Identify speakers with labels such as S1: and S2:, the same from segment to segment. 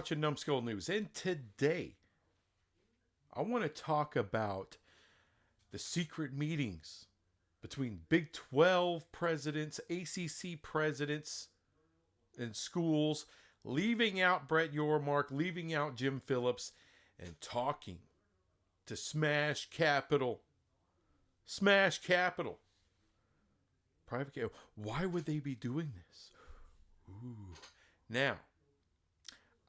S1: watching Numbskull News, and today I want to talk about the secret meetings between Big 12 presidents, ACC presidents, and schools, leaving out Brett Yormark, leaving out Jim Phillips, and talking to Smash Capital. Smash Capital. Private capital. Why would they be doing this? Ooh. Now,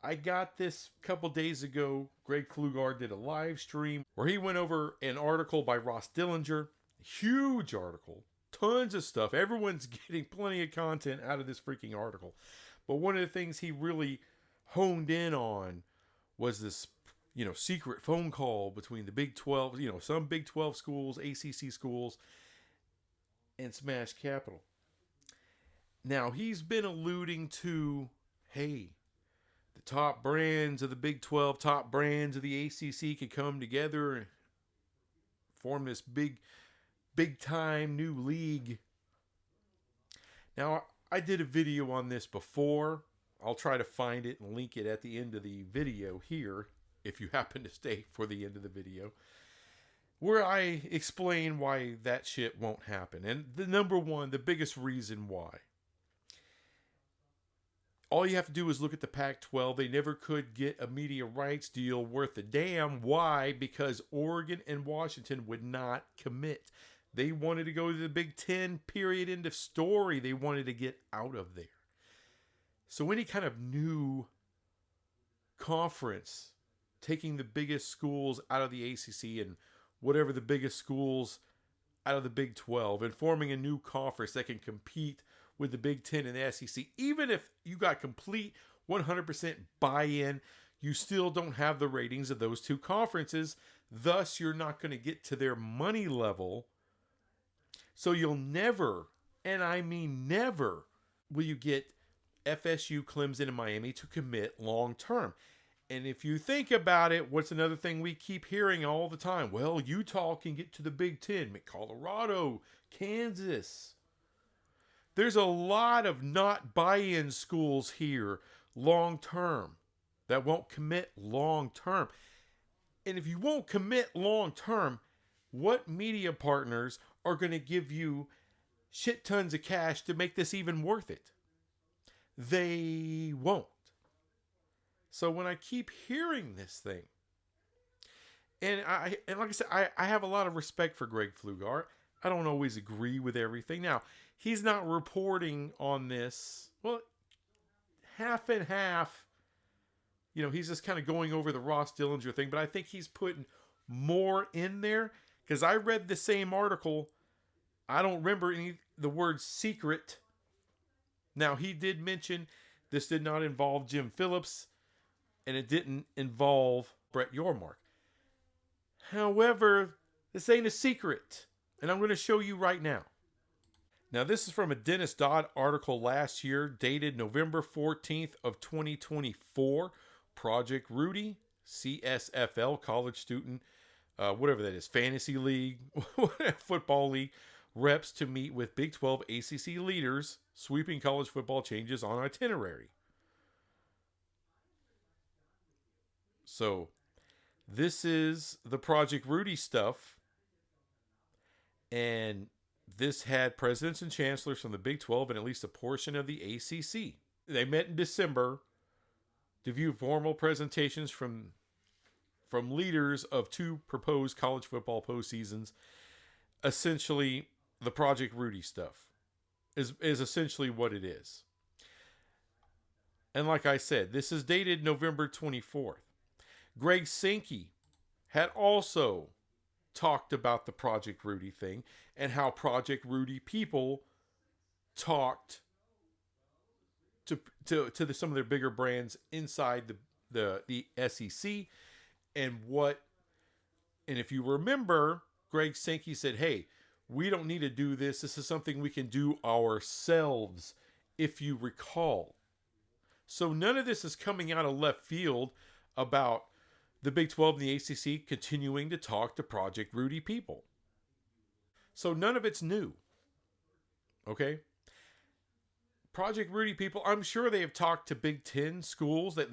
S1: I got this a couple days ago. Greg Flugard did a live stream where he went over an article by Ross Dillinger. Huge article. Tons of stuff. Everyone's getting plenty of content out of this freaking article. But one of the things he really honed in on was this, secret phone call between the Big 12, some Big 12 schools, ACC schools, and Smash Capital. Now, he's been alluding to, hey, the top brands of the Big 12, top brands of the ACC could come together and form this big time new league. Now, I did a video on this before. I'll try to find it and link it at the end of the video here, if you happen to stay for the end of the video, where I explain why that shit won't happen. And the biggest reason why. All you have to do is look at the Pac-12. They never could get a media rights deal worth a damn. Why? Because Oregon and Washington would not commit. They wanted to go to the Big 10, period, end of story. They wanted to get out of there. So any kind of new conference, taking the biggest schools out of the ACC and whatever the biggest schools out of the Big 12 and forming a new conference that can compete with the Big 10 and the SEC, even if you got complete 100% buy-in, you still don't have the ratings of those two conferences. Thus, you're not going to get to their money level. So you'll never, and I mean never, will you get FSU, Clemson, and Miami to commit long term. And if you think about it, what's another thing we keep hearing all the time? Well, Utah can get to the Big 10, Colorado, Kansas. There's a lot of not buy-in schools here long term that won't commit long term. And if you won't commit long term, what media partners are going to give you shit tons of cash to make this even worth it? They won't. So when I keep hearing this thing, and like I said, I have a lot of respect for Greg Flugard. I don't always agree with everything. Now, he's not reporting on this, well, half and half. He's just kind of going over the Ross Dillinger thing, but I think he's putting more in there because I read the same article. I don't remember the word secret. Now, he did mention this did not involve Jim Phillips, and it didn't involve Brett Yormark. However, this ain't a secret, and I'm going to show you right now. Now, this is from a Dennis Dodd article last year, dated November 14th of 2024. Project Rudy, CSFL, college student, whatever that is, fantasy league, football league, reps to meet with Big 12 ACC leaders, sweeping college football changes on itinerary. So, this is the Project Rudy stuff, and this had presidents and chancellors from the Big 12 and at least a portion of the ACC. They met in December to view formal presentations from leaders of two proposed college football postseasons. Essentially, the Project Rudy stuff is essentially what it is. And like I said, this is dated November 24th. Greg Sankey had also talked about the Project Rudy thing and how Project Rudy people talked to some of their bigger brands inside the SEC and if you remember, Greg Sankey said, hey, we don't need to do this. This is something we can do ourselves, if you recall. So none of this is coming out of left field about the Big 12 and the ACC continuing to talk to Project Rudy people. So none of it's new. Okay? Project Rudy people, I'm sure they have talked to Big 10 schools that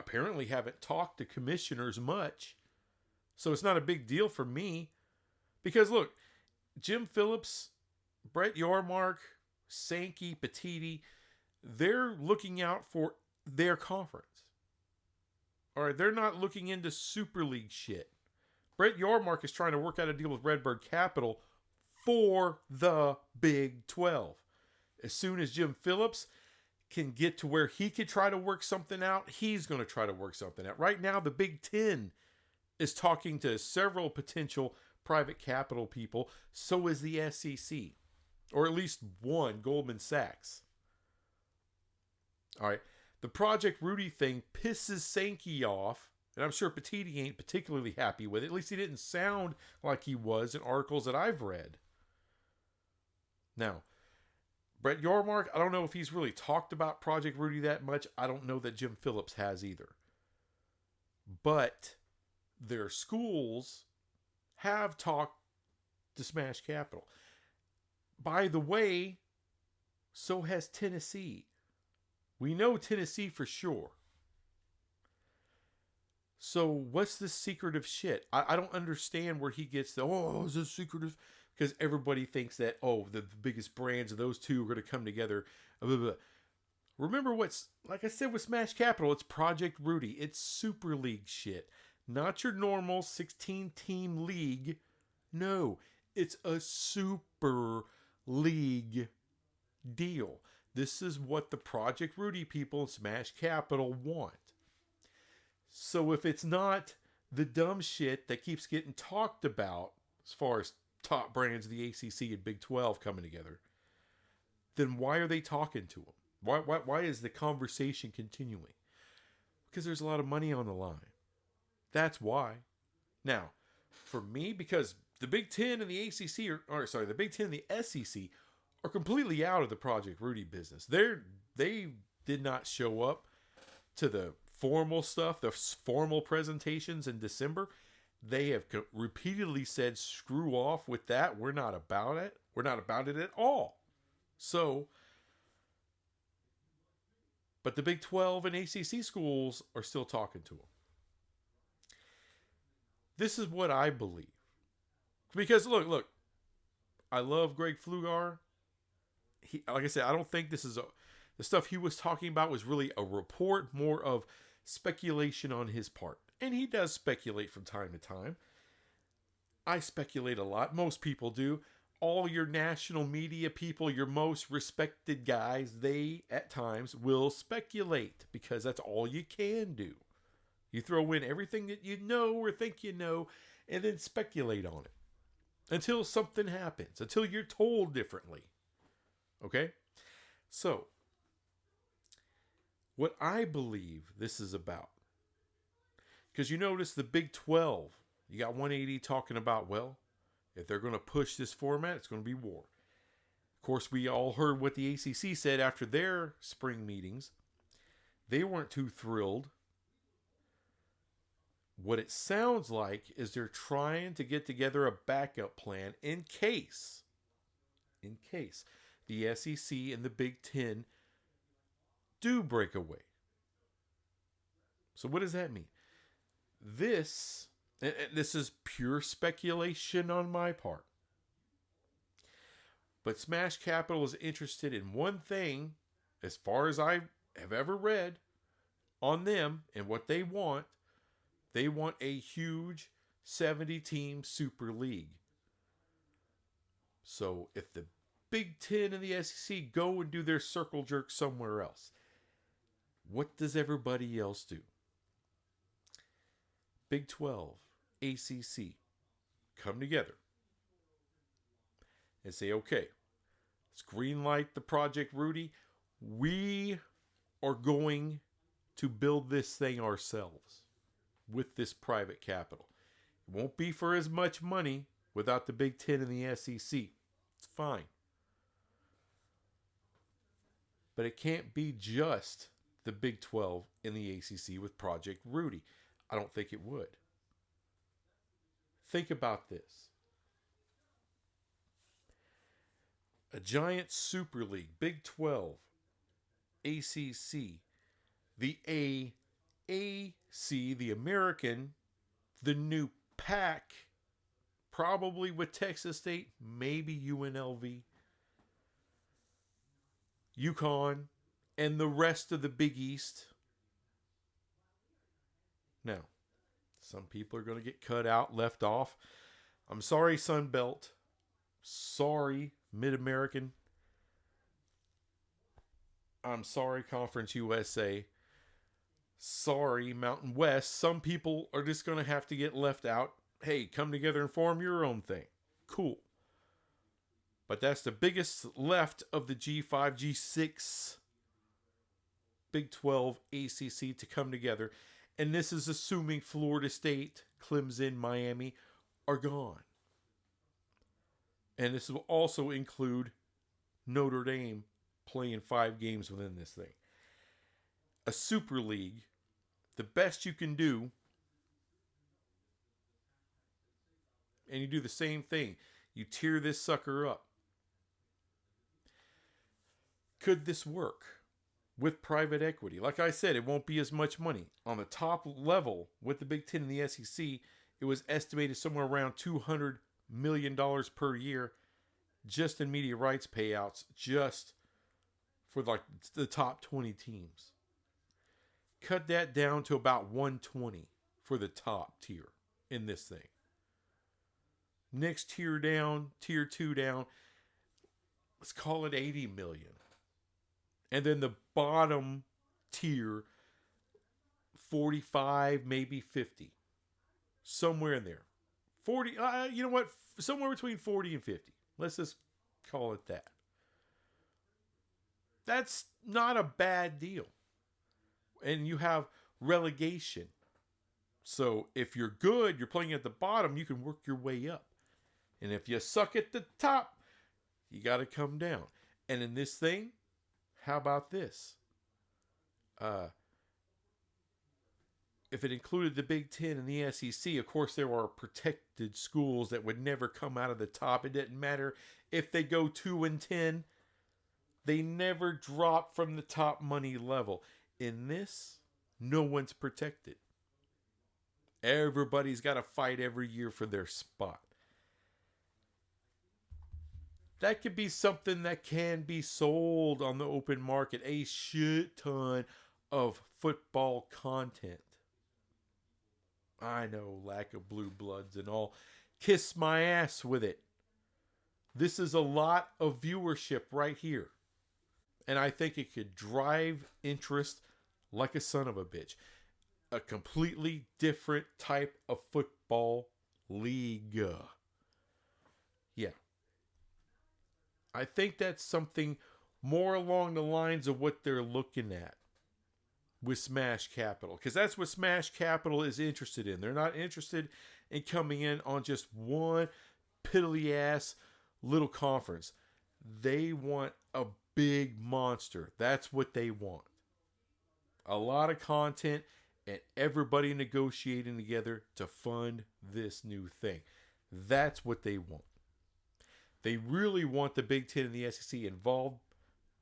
S1: apparently haven't talked to commissioners much. So it's not a big deal for me. Because look, Jim Phillips, Brett Yormark, Sankey, Petiti, they're looking out for their conference. All right, they're not looking into Super League shit. Brett Yormark is trying to work out a deal with Redbird Capital for the Big 12. As soon as Jim Phillips can get to where he could try to work something out, he's going to try to work something out. Right now, the Big 10 is talking to several potential private capital people. So is the SEC. Or at least one, Goldman Sachs. All right. The Project Rudy thing pisses Sankey off. And I'm sure Petiti ain't particularly happy with it. At least he didn't sound like he was in articles that I've read. Now, Brett Yormark, I don't know if he's really talked about Project Rudy that much. I don't know that Jim Phillips has either. But their schools have talked to Smash Capital. By the way, so has Tennessee. We know Tennessee for sure. So what's the secretive shit? I don't understand where he gets the, is this secretive? Because everybody thinks that, the biggest brands of those two are going to come together. Blah, blah, blah. Remember what's, like I said with Smash Capital, it's Project Rudy. It's Super League shit. Not your normal 16-team league. No, it's a Super League deal. This is what the Project Rudy people in Smash Capital want. So if it's not the dumb shit that keeps getting talked about as far as top brands of the ACC and Big 12 coming together, then why are they talking to them? Why is the conversation continuing? Because there's a lot of money on the line. That's why. Now, for me, because the Big 10 and the ACC the Big 10 and the SEC are completely out of the Project Rudy business. They did not show up to the formal stuff, the formal presentations in December. They have repeatedly said, screw off with that. We're not about it. We're not about it at all. So, but the Big 12 and ACC schools are still talking to them. This is what I believe. Because look, I love Greg Flugar. Like I said, I don't think this is the stuff he was talking about was really a report, more of speculation on his part. And he does speculate from time to time. I speculate a lot. Most people do. All your national media people, your most respected guys, they at times will speculate because that's all you can do. You throw in everything that you know or think you know and then speculate on it until something happens, until you're told differently. Okay? So, what I believe this is about, because you notice the Big 12, you got 180 talking about, if they're going to push this format, it's going to be war. Of course, we all heard what the ACC said after their spring meetings. They weren't too thrilled. What it sounds like is they're trying to get together a backup plan in case the SEC and the Big 10 do break away. So what does that mean? This is pure speculation on my part. But Smash Capital is interested in one thing, as far as I have ever read on them and what they want. They want a huge 70-team Super League. So if the Big 10 and the SEC go and do their circle jerk somewhere else, what does everybody else do? Big 12, ACC, come together and say, okay, let's greenlight the Project Rudy. We are going to build this thing ourselves with this private capital. It won't be for as much money without the Big 10 and the SEC. It's fine. But it can't be just the Big 12 and the ACC with Project Rudy. I don't think it would. Think about this. A giant Super League, Big 12, ACC, the AC, the American, the new pack, probably with Texas State, maybe UNLV, UConn, and the rest of the Big East. Now, some people are going to get cut out, left off. I'm sorry, Sun Belt. Sorry, Mid-American. I'm sorry, Conference USA. Sorry, Mountain West. Some people are just going to have to get left out. Hey, come together and form your own thing. Cool. But that's the biggest left of the G5, G6, Big 12, ACC to come together. And this is assuming Florida State, Clemson, Miami are gone. And this will also include Notre Dame playing 5 games within this thing. A Super League, the best you can do, and you do the same thing. You tier this sucker up. Could this work with private equity? Like I said, it won't be as much money. On the top level with the Big Ten and the SEC, it was estimated somewhere around $200 million per year just in media rights payouts, just for like the top 20 teams. Cut that down to about 120 for the top tier in this thing. Next tier down, tier 2 down, let's call it 80 million. And then the bottom tier, 45, maybe 50. Somewhere in there. 40, you know what? Somewhere between 40 and 50. Let's just call it that. That's not a bad deal. And you have relegation. So if you're good, you're playing at the bottom, you can work your way up. And if you suck at the top, you got to come down. And in this thing, how about this? If it included the Big Ten and the SEC, of course, there are protected schools that would never come out of the top. It didn't matter if they go 2-10. They never drop from the top money level. In this, no one's protected. Everybody's got to fight every year for their spot. That could be something that can be sold on the open market. A shit ton of football content. I know, lack of blue bloods and all. Kiss my ass with it. This is a lot of viewership right here. And I think it could drive interest like a son of a bitch. A completely different type of football league. Yeah. I think that's something more along the lines of what they're looking at with Smash Capital. Because that's what Smash Capital is interested in. They're not interested in coming in on just one piddly ass little conference. They want a big monster. That's what they want. A lot of content and everybody negotiating together to fund this new thing. That's what they want. They really want the Big Ten and the SEC involved.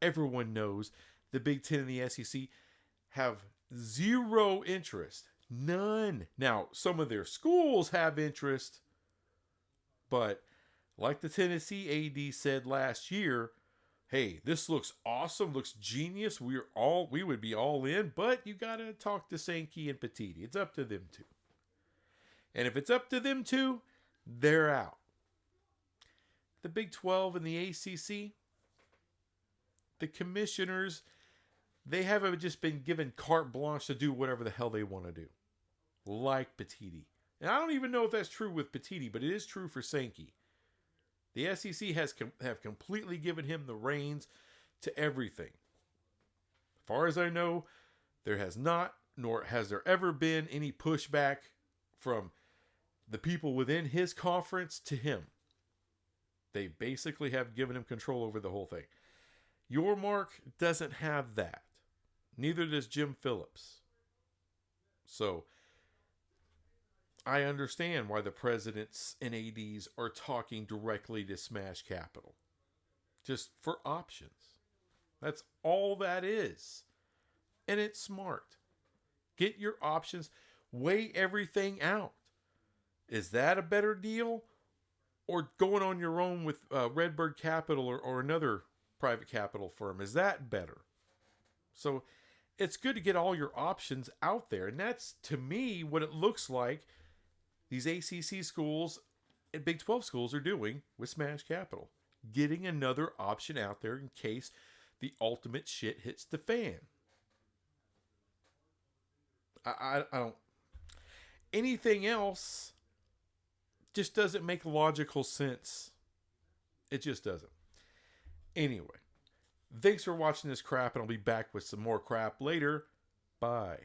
S1: Everyone knows the Big Ten and the SEC have zero interest. None. Now, some of their schools have interest, but like the Tennessee AD said last year, hey, this looks awesome, looks genius. We would be all in, but you got to talk to Sankey and Petiti. It's up to them two. And if it's up to them two, they're out. The Big 12 and the ACC, the commissioners, they haven't just been given carte blanche to do whatever the hell they want to do. Like Petiti. And I don't even know if that's true with Petiti, but it is true for Sankey. The SEC have completely given him the reins to everything. As far as I know, there has not, nor has there ever been any pushback from the people within his conference to him. They basically have given him control over the whole thing. Your Mark doesn't have that. Neither does Jim Phillips. So, I understand why the presidents and ADs are talking directly to Smash Capital. Just for options. That's all that is. And it's smart. Get your options. Weigh everything out. Is that a better deal? Or going on your own with Redbird Capital or another private capital firm? Is that better? So it's good to get all your options out there. And that's, to me, what it looks like these ACC schools and Big 12 schools are doing with Smash Capital. Getting another option out there in case the ultimate shit hits the fan. I don't... Anything else just doesn't make logical sense. It just doesn't. Anyway, thanks for watching this crap, and I'll be back with some more crap later. Bye.